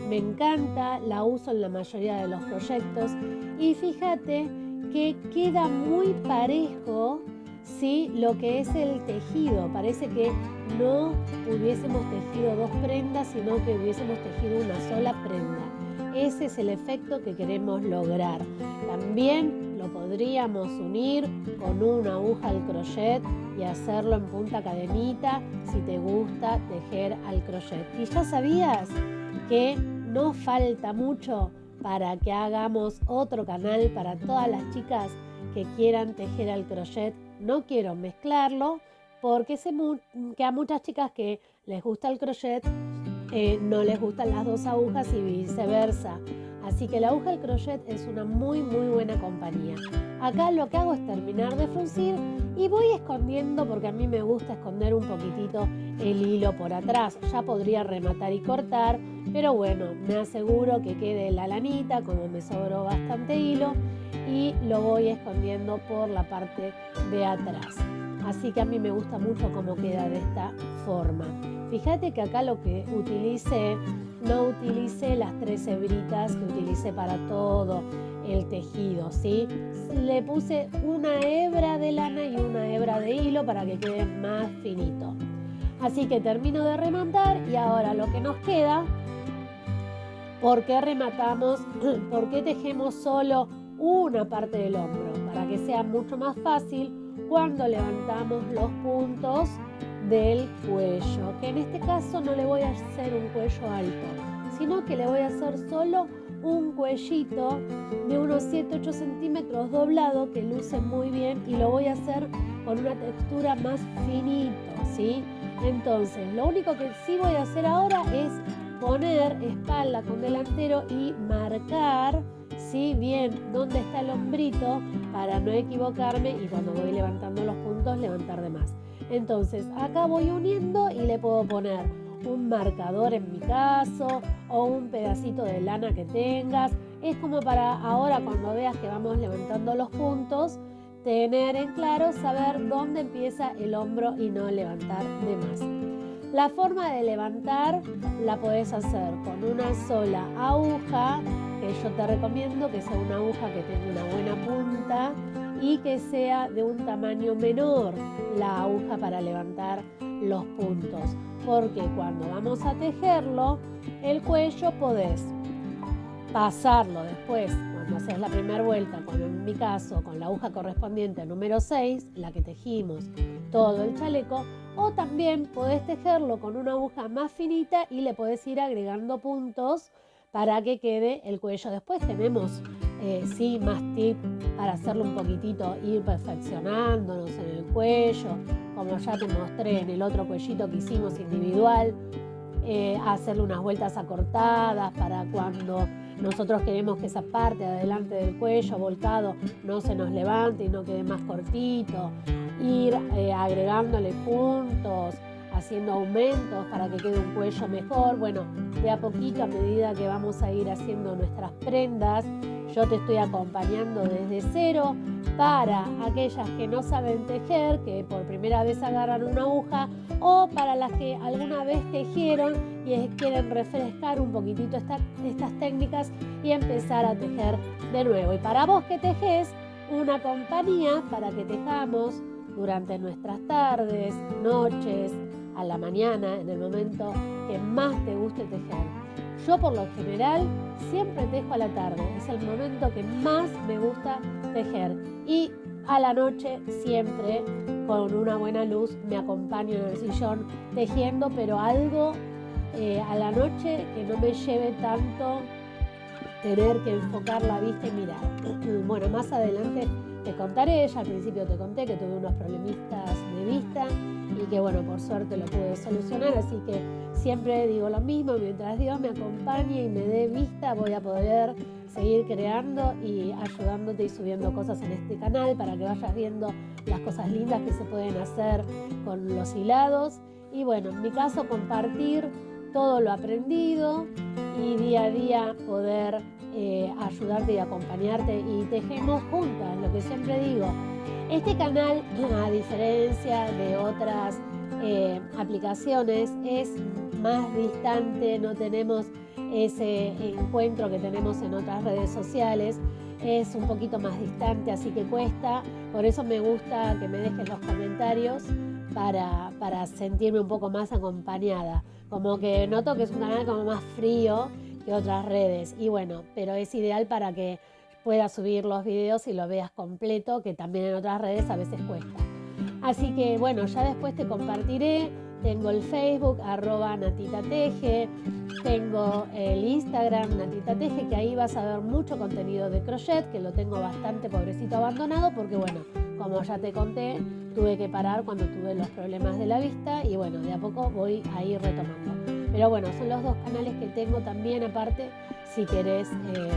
me encanta, la uso en la mayoría de los proyectos y fíjate que queda muy parejo, ¿sí?, lo que es el tejido. Parece que no hubiésemos tejido 2 prendas, sino que hubiésemos tejido una sola prenda. Ese es el efecto que queremos lograr. También lo podríamos unir con una aguja al crochet y hacerlo en punta cadenita si te gusta tejer al crochet. ¿Y ya sabías que no falta mucho para que hagamos otro canal para todas las chicas que quieran tejer al crochet? No quiero mezclarlo porque sé que a muchas chicas que les gusta el crochet no les gustan las 2 agujas y viceversa. Así que la aguja del crochet es una muy buena compañía. Acá lo que hago es terminar de fruncir y voy escondiendo, porque a mí me gusta esconder un poquitito el hilo por atrás. Ya podría rematar y cortar, pero bueno, me aseguro que quede la lanita, como me sobró bastante hilo, y lo voy escondiendo por la parte de atrás. Así que a mí me gusta mucho cómo queda de esta forma. Fíjate que acá lo que no utilicé las 3 hebritas que utilicé para todo el tejido, ¿sí? Le puse una hebra de lana y una hebra de hilo para que quede más finito. Así que termino de rematar y ahora lo que nos queda, ¿por qué rematamos? ¿Por qué tejemos solo una parte del hombro? Para que sea mucho más fácil cuando levantamos los puntos del cuello, que en este caso no le voy a hacer un cuello alto, sino que le voy a hacer solo un cuellito de unos 7-8 centímetros doblado que luce muy bien y lo voy a hacer con una textura más finito, ¿sí? Entonces, lo único que sí voy a hacer ahora es poner espalda con delantero y marcar, ¿sí?, bien dónde está el hombrito para no equivocarme y cuando voy levantando los puntos levantar de más. Entonces acá voy uniendo y le puedo poner un marcador en mi caso o un pedacito de lana que tengas. Es como para ahora cuando veas que vamos levantando los puntos, tener en claro, saber dónde empieza el hombro y no levantar de más. La forma de levantar la podés hacer con una sola aguja, que yo te recomiendo que sea una aguja que tenga una buena punta y que sea de un tamaño menor la aguja para levantar los puntos, porque cuando vamos a tejerlo, el cuello podés pasarlo después, cuando haces la primera vuelta, como en mi caso, con la aguja correspondiente número 6, la que tejimos todo el chaleco, o también podés tejerlo con una aguja más finita y le podés ir agregando puntos para que quede el cuello. Después tenemos más tips para hacerlo un poquitito, ir perfeccionándonos en el cuello, como ya te mostré en el otro cuellito que hicimos individual, hacerle unas vueltas acortadas para cuando nosotros queremos que esa parte de adelante del cuello volcado no se nos levante y no quede más cortito, ir agregándole puntos, haciendo aumentos para que quede un cuello mejor. Bueno, de a poquito, a medida que vamos a ir haciendo nuestras prendas, yo te estoy acompañando desde cero, para aquellas que no saben tejer, que por primera vez agarran una aguja, o para las que alguna vez tejieron y quieren refrescar un poquitito estas técnicas y empezar a tejer de nuevo. Y para vos que tejés, una compañía para que tejamos durante nuestras tardes, noches, a la mañana, en el momento que más te guste tejer. Yo por lo general siempre tejo a la tarde, es el momento que más me gusta tejer, y a la noche siempre con una buena luz me acompaño en el sillón tejiendo, pero algo a la noche que no me lleve tanto tener que enfocar la vista y mirar. Bueno, más adelante te contaré, ya al principio te conté que tuve unos problemitas de vista y que bueno, por suerte lo pude solucionar, así que siempre digo lo mismo, mientras Dios me acompañe y me dé vista, voy a poder seguir creando y ayudándote y subiendo cosas en este canal para que vayas viendo las cosas lindas que se pueden hacer con los hilados. Y bueno, en mi caso compartir todo lo aprendido y día a día poder ayudarte y acompañarte, y tejemos juntas, lo que siempre digo. Este canal, a diferencia de otras aplicaciones, es más distante, no tenemos ese encuentro que tenemos en otras redes sociales, es un poquito más distante, así que cuesta. Por eso me gusta que me dejes los comentarios para sentirme un poco más acompañada. Como que noto que es un canal como más frío que otras redes, y bueno, pero es ideal para que puedas subir los videos y lo veas completo, que también en otras redes a veces cuesta. Así que bueno, ya después te compartiré. Tengo el Facebook, @natitateje, tengo el Instagram, natitateje, que ahí vas a ver mucho contenido de crochet, que lo tengo bastante pobrecito abandonado, porque bueno, como ya te conté, tuve que parar cuando tuve los problemas de la vista, y bueno, de a poco voy a ir retomando. Pero bueno, son los dos canales que tengo también aparte, si querés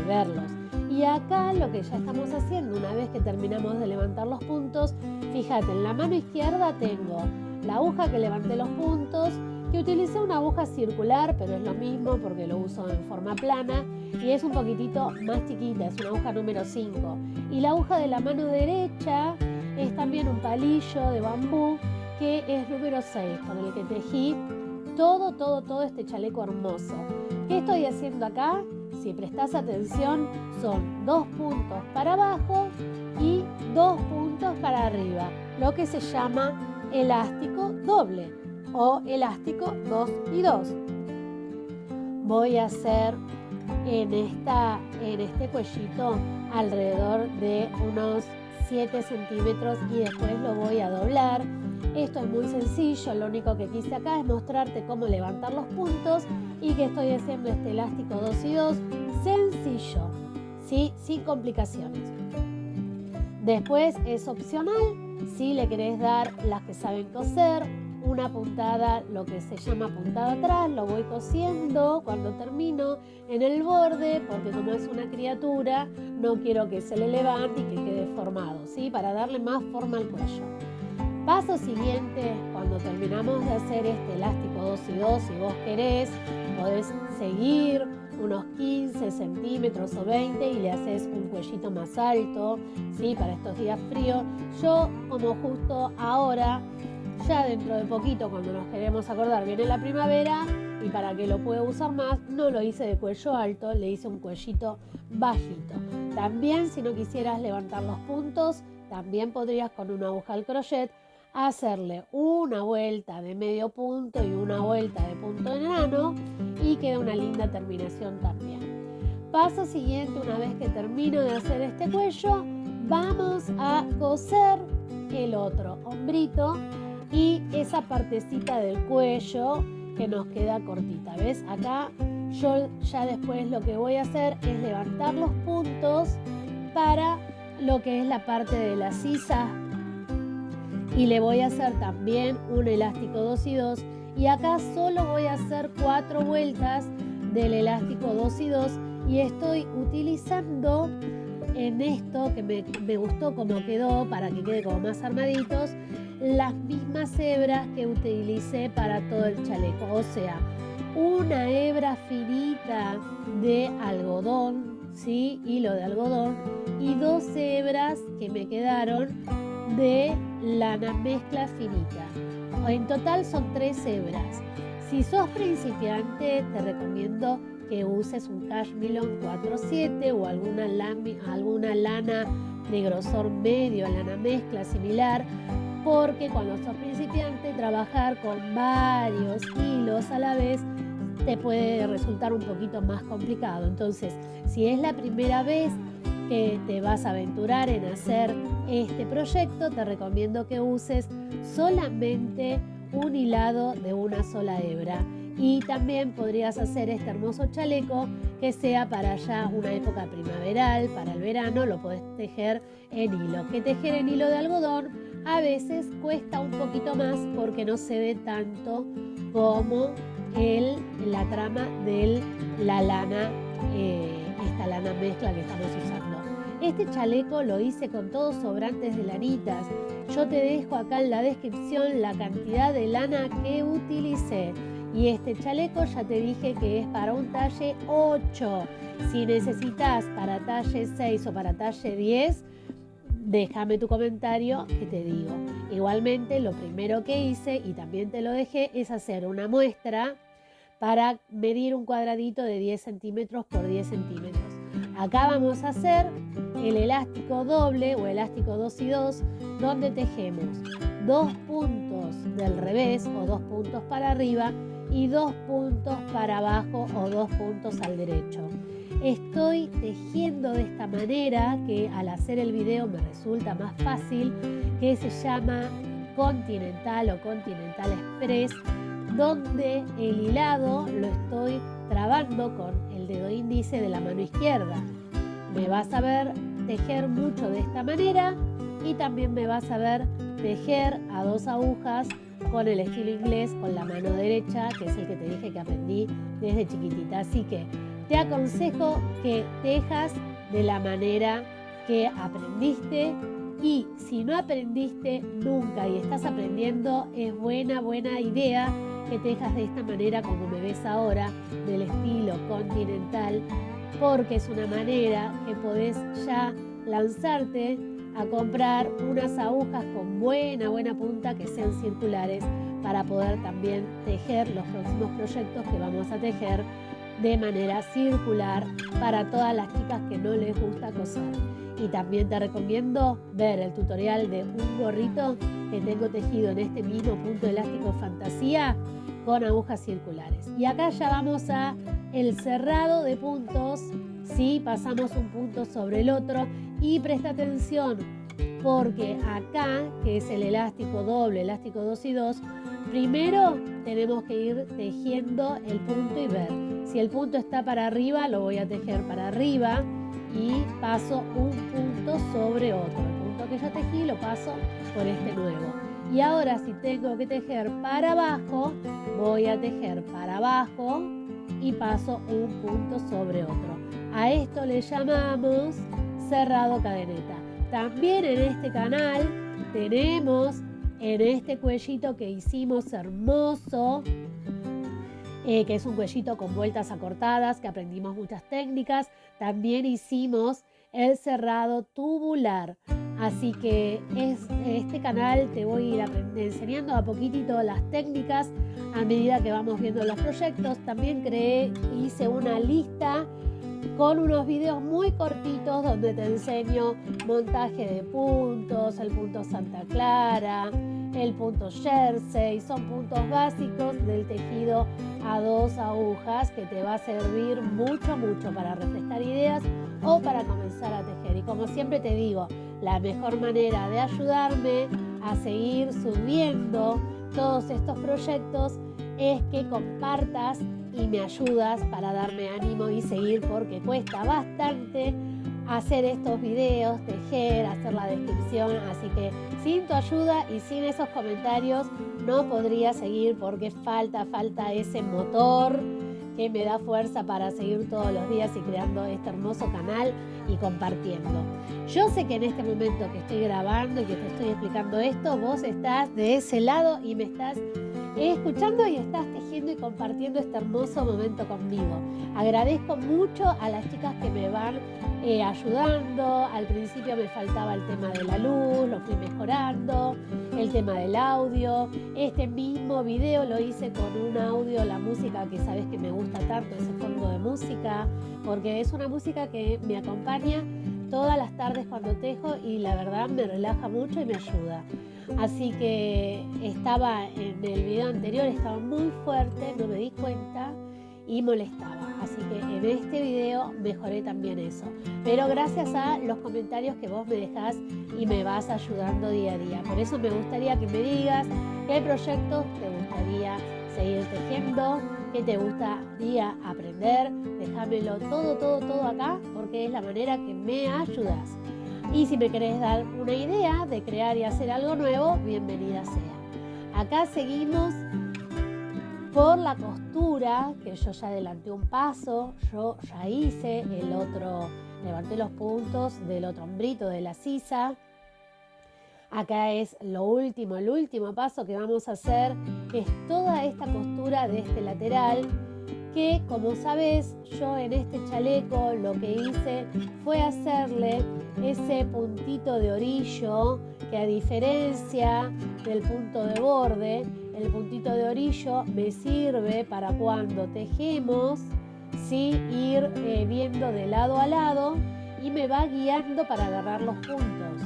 verlos. Y acá lo que ya estamos haciendo, una vez que terminamos de levantar los puntos, fíjate, en la mano izquierda tengo la aguja que levanté los puntos, que utilicé una aguja circular, pero es lo mismo porque lo uso en forma plana y es un poquitito más chiquita, es una aguja número 5. Y la aguja de la mano derecha es también un palillo de bambú que es número 6, con el que tejí todo este chaleco hermoso. ¿Qué estoy haciendo acá? Si prestás atención, son 2 puntos para abajo y 2 puntos para arriba, lo que se llama elástico doble o elástico 2 y 2. Voy a hacer en este cuellito alrededor de unos 7 centímetros y después lo voy a doblar. Esto es muy sencillo, lo único que quise acá es mostrarte cómo levantar los puntos y que estoy haciendo este elástico 2 y 2 sencillo, ¿sí? Sin complicaciones. Después es opcional, si le querés dar, las que saben coser, una puntada, lo que se llama puntada atrás, lo voy cosiendo cuando termino en el borde, porque como es una criatura, no quiero que se le levante y que quede formado, ¿sí? Para darle más forma al cuello. Paso siguiente, cuando terminamos de hacer este elástico 2 y 2, si vos querés, podés seguir unos 15 centímetros o 20 y le haces un cuellito más alto, ¿sí? Para estos días fríos. Yo, como justo ahora, ya dentro de poquito, cuando nos queremos acordar, viene la primavera, y para que lo pueda usar más, no lo hice de cuello alto, le hice un cuellito bajito. También, si no quisieras levantar los puntos, también podrías con una aguja al crochet hacerle una vuelta de medio punto y una vuelta de punto enano y queda una linda terminación también. Paso siguiente, una vez que termino de hacer este cuello, vamos a coser el otro hombrito y esa partecita del cuello que nos queda cortita. ¿Ves? Acá yo ya después lo que voy a hacer es levantar los puntos para lo que es la parte de la sisa, y le voy a hacer también un elástico 2 y 2, y acá solo voy a hacer 4 vueltas del elástico 2 y 2, y estoy utilizando en esto que me gustó como quedó, para que quede como más armaditos, las mismas hebras que utilicé para todo el chaleco, o sea, una hebra finita de algodón ¿sí? Hilo de algodón y 2 hebras que me quedaron de lana mezcla finita. En total son 3 hebras. Si sos principiante, te recomiendo que uses un Cashmilon 4/7 o alguna lana de grosor medio, lana mezcla similar, porque cuando sos principiante, trabajar con varios hilos a la vez te puede resultar un poquito más complicado. Entonces, si es la primera vez que te vas a aventurar en hacer este proyecto, te recomiendo que uses solamente un hilado de una sola hebra. Y también podrías hacer este hermoso chaleco que sea para ya una época primaveral, para el verano, lo podés tejer en hilo. Que tejer en hilo de algodón a veces cuesta un poquito más porque no se ve tanto como la trama de la lana, esta lana mezcla que estamos usando. Este chaleco lo hice con todos sobrantes de lanitas. Yo te dejo acá en la descripción la cantidad de lana que utilicé. Y este chaleco ya te dije que es para un talle 8. Si necesitas para talle 6 o para talle 10, déjame tu comentario que te digo. Igualmente, lo primero que hice, y también te lo dejé, es hacer una muestra para medir un cuadradito de 10 centímetros por 10 centímetros. Acá vamos a hacer el elástico doble o elástico 2 y 2, donde tejemos 2 puntos del revés o 2 puntos para arriba y 2 puntos para abajo o 2 puntos al derecho. Estoy tejiendo de esta manera que al hacer el video me resulta más fácil, que se llama Continental o Continental Express, donde el hilado lo estoy trabando con el dedo índice de la mano izquierda. Me vas a ver tejer mucho de esta manera y también me vas a ver tejer a 2 agujas con el estilo inglés con la mano derecha, que es el que te dije que aprendí desde chiquitita. Así que te aconsejo que tejas de la manera que aprendiste, y si no aprendiste nunca y estás aprendiendo, es buena idea que tejas de esta manera como me ves ahora, del estilo continental, porque es una manera que podés ya lanzarte a comprar unas agujas con buena punta que sean circulares para poder también tejer los próximos proyectos que vamos a tejer de manera circular para todas las chicas que no les gusta coser. Y también te recomiendo ver el tutorial de un gorrito que tengo tejido en este mismo punto elástico fantasía con agujas circulares. Y acá ya vamos a el cerrado de puntos, ¿sí? Pasamos un punto sobre el otro y presta atención porque acá, que es el elástico doble, elástico 2 y 2, primero tenemos que ir tejiendo el punto y ver. Si el punto está para arriba, lo voy a tejer para arriba y paso un punto sobre otro. El punto que ya tejí lo paso por este nuevo. Y ahora si tengo que tejer para abajo, voy a tejer para abajo y paso un punto sobre otro. A esto le llamamos cerrado cadeneta. También en este canal tenemos en este cuellito que hicimos hermoso, que es un cuellito con vueltas acortadas, que aprendimos muchas técnicas, también hicimos el cerrado tubular. Así que este canal te voy a ir enseñando a poquitito las técnicas a medida que vamos viendo los proyectos. También hice una lista con unos videos muy cortitos donde te enseño montaje de puntos, el punto Santa Clara, el punto Jersey. Son puntos básicos del tejido a 2 agujas que te va a servir mucho para refrescar ideas o para comenzar a tejer. Y como siempre te digo, la mejor manera de ayudarme a seguir subiendo todos estos proyectos es que compartas y me ayudas para darme ánimo y seguir, porque cuesta bastante hacer estos videos, tejer, hacer la descripción, así que sin tu ayuda y sin esos comentarios no podría seguir, porque falta ese motor que me da fuerza para seguir todos los días y creando este hermoso canal y compartiendo. Yo sé que en este momento que estoy grabando y que te estoy explicando esto, vos estás de ese lado y me estás escuchando y estás tejiendo y compartiendo este hermoso momento conmigo. Agradezco mucho a las chicas que me van ayudando. Al principio me faltaba el tema de la luz, lo fui mejorando, el tema del audio. Este mismo video lo hice con un audio, la música que sabes que me gusta tanto, ese fondo de música, porque es una música que me acompaña todas las tardes cuando tejo y la verdad me relaja mucho y me ayuda. Así que estaba en el video anterior, estaba muy fuerte, no me di cuenta y molestaba. Así que en este video mejoré también eso. Pero gracias a los comentarios que vos me dejás y me vas ayudando día a día. Por eso me gustaría que me digas qué proyectos te gustaría seguir tejiendo, qué te gustaría aprender. Déjamelo todo acá porque es la manera que me ayudas. Y si me querés dar una idea de crear y hacer algo nuevo, bienvenida sea. Acá seguimos por la costura, que yo ya adelanté un paso, yo ya hice el otro, levanté los puntos del otro hombrito de la sisa. Acá es lo último, el último paso que vamos a hacer, que es toda esta costura de este lateral, que como sabes, yo en este chaleco lo que hice fue hacerle ese puntito de orillo, que a diferencia del punto de borde, el puntito de orillo me sirve para cuando tejemos, ¿sí? Ir viendo de lado a lado y me va guiando para agarrar los puntos.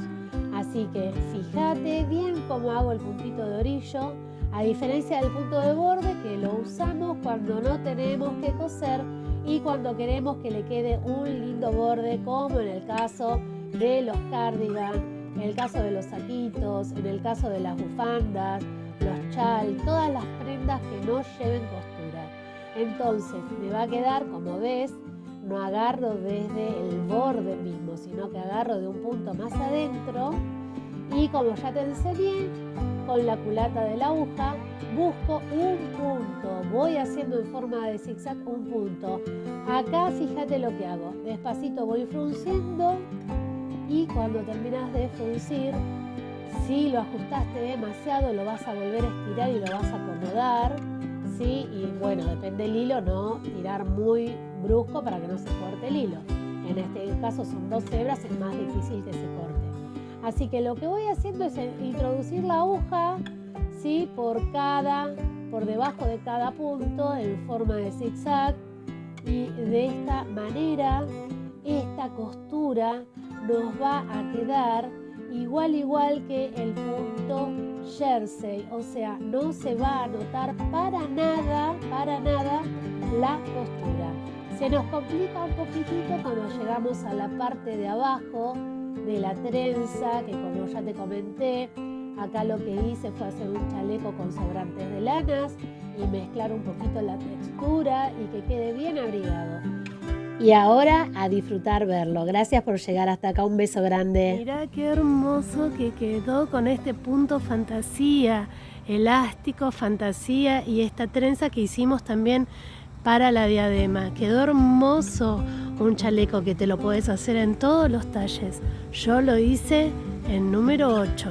Así que fíjate bien cómo hago el puntito de orillo, a diferencia del punto de borde que lo usamos cuando no tenemos que coser y cuando queremos que le quede un lindo borde, como en el caso de los cardigans, en el caso de los saquitos, en el caso de las bufandas, los chal, todas las prendas que no lleven costura. Entonces me va a quedar, como ves, no agarro desde el borde mismo, sino que agarro de un punto más adentro y como ya te enseñé, con la culata de la aguja busco un punto, voy haciendo en forma de zigzag un punto. Acá fíjate lo que hago, despacito voy frunciendo y cuando terminas de fruncir, si lo ajustaste demasiado lo vas a volver a estirar y lo vas a acomodar, ¿sí? Y bueno, depende del hilo, no tirar muy brusco para que no se corte el hilo. En este caso son 2 hebras, es más difícil que se corte. Así que lo que voy haciendo es introducir la aguja, ¿sí? por debajo de cada punto en forma de zigzag y de esta manera esta costura nos va a quedar igual que el punto jersey, o sea, no se va a notar para nada la costura. Se nos complica un poquitito cuando llegamos a la parte de abajo de la trenza, que como ya te comenté, acá lo que hice fue hacer un chaleco con sobrantes de lanas y mezclar un poquito la textura y que quede bien abrigado. Y ahora a disfrutar verlo. Gracias por llegar hasta acá. Un beso grande. Mirá qué hermoso que quedó con este punto fantasía, elástico, fantasía y esta trenza que hicimos también para la diadema. Quedó hermoso, un chaleco que te lo puedes hacer en todos los talles. Yo lo hice en número 8.